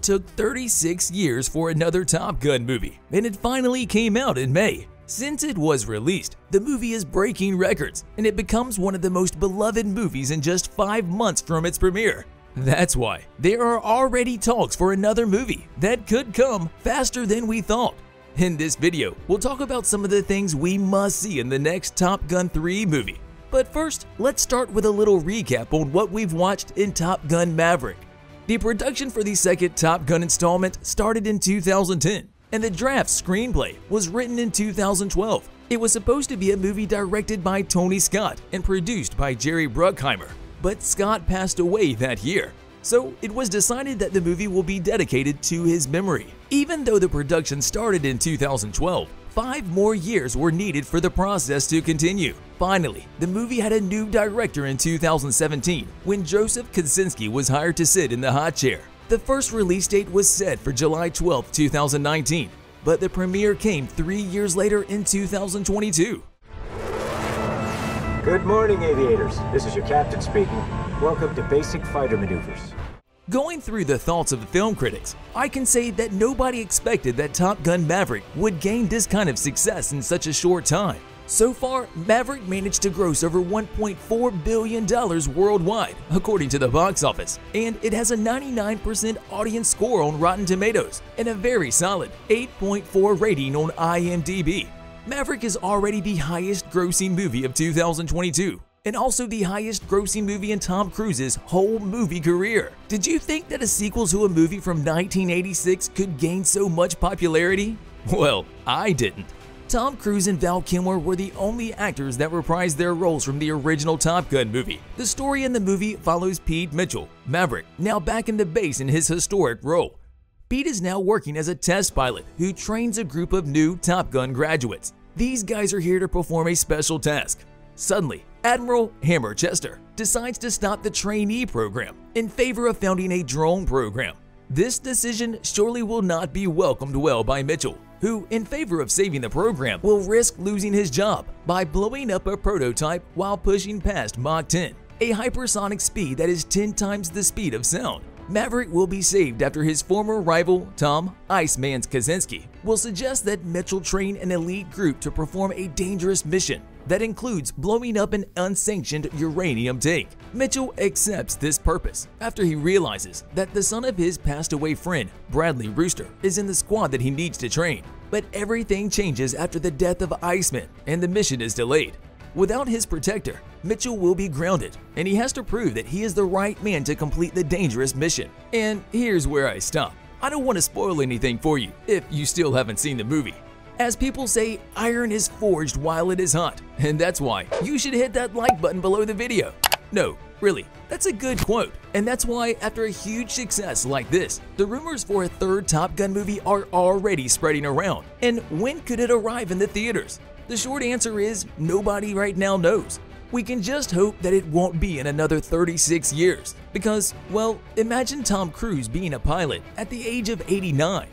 took 36 years for another Top Gun movie, and it finally came out in May. Since it was released, the movie is breaking records, and it becomes one of the most beloved movies in just 5 months from its premiere. That's why there are already talks for another movie that could come faster than we thought. In this video, we'll talk about some of the things we must see in the next Top Gun 3 movie. But first, let's start with a little recap on what we've watched in Top Gun Maverick. The production for the second Top Gun installment started in 2010, and the draft screenplay was written in 2012. It was supposed to be a movie directed by Tony Scott and produced by Jerry Bruckheimer, but Scott passed away that year. So it was decided that the movie will be dedicated to his memory. Even though the production started in 2012, 5 more years were needed for the process to continue. Finally, the movie had a new director in 2017 when Joseph Kosinski was hired to sit in the hot chair. The first release date was set for July 12, 2019, but the premiere came 3 years later in 2022. Good morning, aviators. This is your captain speaking. Welcome to Basic Fighter Maneuvers. Going through the thoughts of the film critics, I can say that nobody expected that Top Gun Maverick would gain this kind of success in such a short time. So far, Maverick managed to gross over $1.4 billion worldwide, according to the box office, and it has a 99% audience score on Rotten Tomatoes and a very solid 8.4 rating on IMDb. Maverick is already the highest grossing movie of 2022, and also the highest grossing movie in Tom Cruise's whole movie career. Did you think that a sequel to a movie from 1986 could gain so much popularity? Well, I didn't. Tom Cruise and Val Kilmer were the only actors that reprised their roles from the original Top Gun movie. The story in the movie follows Pete Mitchell, Maverick, now back in the base in his historic role. Pete is now working as a test pilot who trains a group of new Top Gun graduates. These guys are here to perform a special task. Suddenly, Admiral Hammer Chester decides to stop the trainee program in favor of founding a drone program. This decision surely will not be welcomed well by Mitchell, who, in favor of saving the program, will risk losing his job by blowing up a prototype while pushing past Mach 10, a hypersonic speed that is 10 times the speed of sound. Maverick will be saved after his former rival, Tom "Iceman" Kosinski, will suggest that Mitchell train an elite group to perform a dangerous mission that includes blowing up an unsanctioned uranium tank. Mitchell accepts this purpose after he realizes that the son of his passed-away friend, Bradley Rooster, is in the squad that he needs to train. But everything changes after the death of Iceman, and the mission is delayed. Without his protector, Mitchell will be grounded, and he has to prove that he is the right man to complete the dangerous mission. And here's where I stop. I don't want to spoil anything for you if you still haven't seen the movie. As people say, iron is forged while it is hot, and that's why you should hit that like button below the video. No, really, that's a good quote, and that's why after a huge success like this, the rumors for a third Top Gun movie are already spreading around. And when could it arrive in the theaters? The short answer is nobody right now knows. We can just hope that it won't be in another 36 years, because, well, imagine Tom Cruise being a pilot at the age of 89.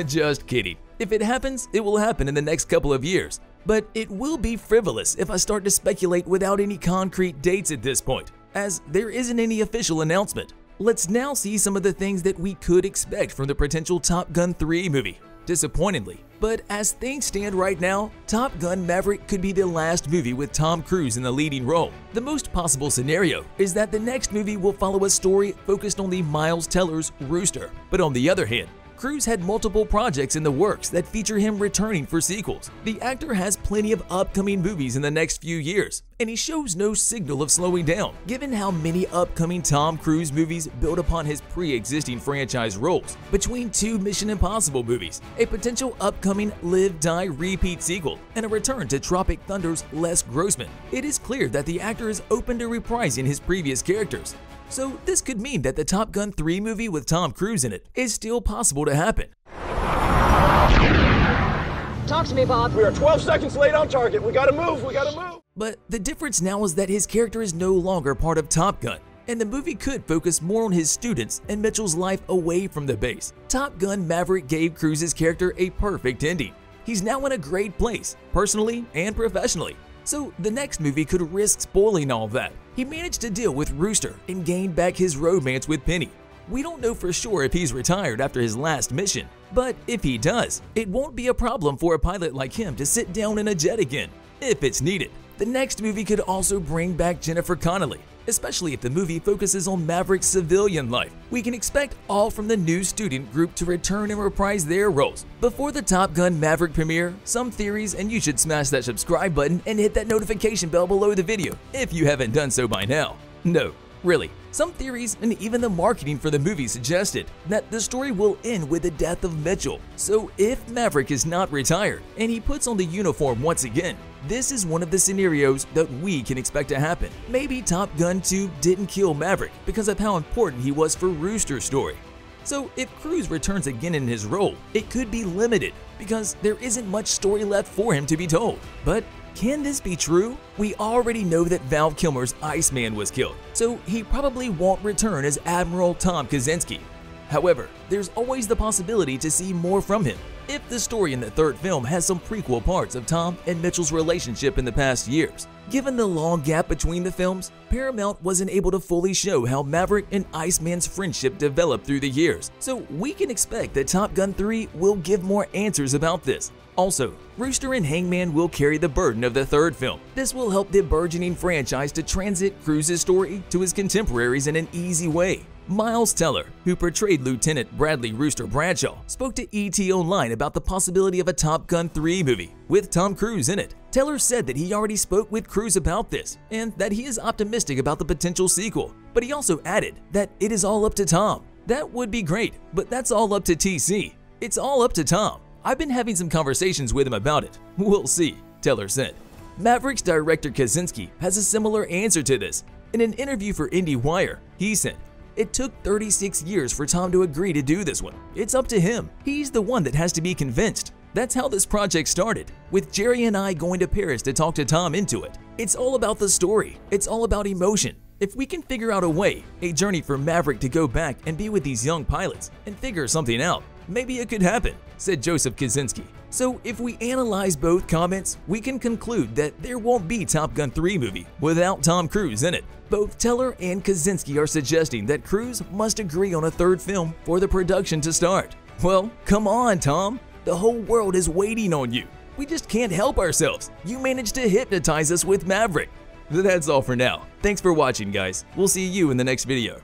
Just kidding. If it happens, it will happen in the next couple of years. But it will be frivolous if I start to speculate without any concrete dates at this point, as there isn't any official announcement. Let's now see some of the things that we could expect from the potential Top Gun 3 movie. Disappointingly, but as things stand right now, Top Gun Maverick could be the last movie with Tom Cruise in the leading role. The most possible scenario is that the next movie will follow a story focused on the Miles Teller's Rooster. But on the other hand, Cruise had multiple projects in the works that feature him returning for sequels. The actor has plenty of upcoming movies in the next few years, and he shows no signal of slowing down, given how many upcoming Tom Cruise movies build upon his pre-existing franchise roles. Between 2 Mission Impossible movies, a potential upcoming Live, Die, Repeat sequel, and a return to Tropic Thunder's Les Grossman, it is clear that the actor is open to reprising his previous characters. So this could mean that the Top Gun 3 movie with Tom Cruise in it is still possible to happen. Talk to me, Bob. We are 12 seconds late on target. We gotta move, But the difference now is that his character is no longer part of Top Gun, and the movie could focus more on his students and Mitchell's life away from the base. Top Gun Maverick gave Cruise's character a perfect ending. He's now in a great place, personally and professionally. So the next movie could risk spoiling all of that. He managed to deal with Rooster and gain back his romance with Penny. We don't know for sure if he's retired after his last mission, but if he does, it won't be a problem for a pilot like him to sit down in a jet again, if it's needed. The next movie could also bring back Jennifer Connelly, especially if the movie focuses on Maverick's civilian life. We can expect all from the new student group to return and reprise their roles. Before the Top Gun Maverick premiere, some theories, and you should smash that subscribe button and hit that notification bell below the video if you haven't done so by now. No, really. Some theories and even the marketing for the movie suggested that the story will end with the death of Mitchell. So if Maverick is not retired and he puts on the uniform once again, this is one of the scenarios that we can expect to happen. Maybe Top Gun 2 didn't kill Maverick because of how important he was for Rooster's story. So if Cruise returns again in his role, it could be limited because there isn't much story left for him to be told. But can this be true? We already know that Val Kilmer's Iceman was killed, so he probably won't return as Admiral Tom Kaczynski. However, there's always the possibility to see more from him if the story in the third film has some prequel parts of Tom and Mitchell's relationship in the past years. Given the long gap between the films, Paramount wasn't able to fully show how Maverick and Iceman's friendship developed through the years, so we can expect that Top Gun 3 will give more answers about this. Also, Rooster and Hangman will carry the burden of the third film. This will help the burgeoning franchise to transit Cruise's story to his contemporaries in an easy way. Miles Teller, who portrayed Lieutenant Bradley Rooster Bradshaw, spoke to ET Online about the possibility of a Top Gun 3 movie with Tom Cruise in it. Teller said that he already spoke with Cruise about this and that he is optimistic about the potential sequel, but he also added that it is all up to Tom. That would be great, but that's all up to TC. It's all up to Tom. I've been having some conversations with him about it. We'll see, Teller said. Maverick's director Kaczynski has a similar answer to this. In an interview for IndieWire, he said, "It took 36 years for Tom to agree to do this one. It's up to him. He's the one that has to be convinced." That's how this project started, with Jerry and I going to Paris to talk to Tom into it. It's all about the story. It's all about emotion. If we can figure out a way, a journey for Maverick to go back and be with these young pilots and figure something out, maybe it could happen, said Joseph Kaczynski. So if we analyze both comments, we can conclude that there won't be Top Gun 3 movie without Tom Cruise in it. Both Teller and Kaczynski are suggesting that Cruise must agree on a third film for the production to start. Well, come on, Tom. The whole world is waiting on you. We just can't help ourselves. You managed to hypnotize us with Maverick. That's all for now. Thanks for watching, guys. We'll see you in the next video.